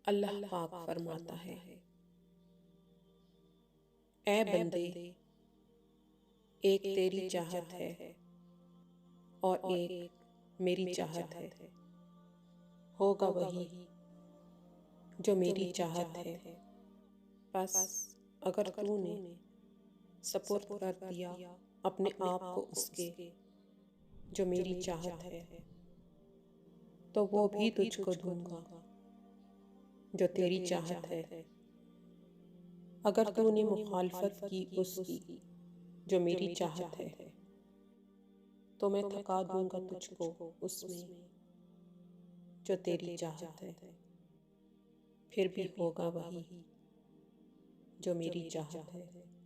अल्लाह पाक फरमाता है, ऐ बंदे, एक तेरी चाहत है और एक मेरी चाहत है। होगा वही जो मेरी चाहत है। बस अगर तूने सपुर्द कर दिया अपने आप को उसके जो मेरी चाहत है, तो वो भी तुझको दूंगा जो तेरी चाहत है। अगर तूने मुखालफत की उसकी जो मेरी चाहत है, तो मैं थका दूंगा तुझको उसमें जो तेरी चाहत है। फिर भी होगा वही जो मेरी चाहत है।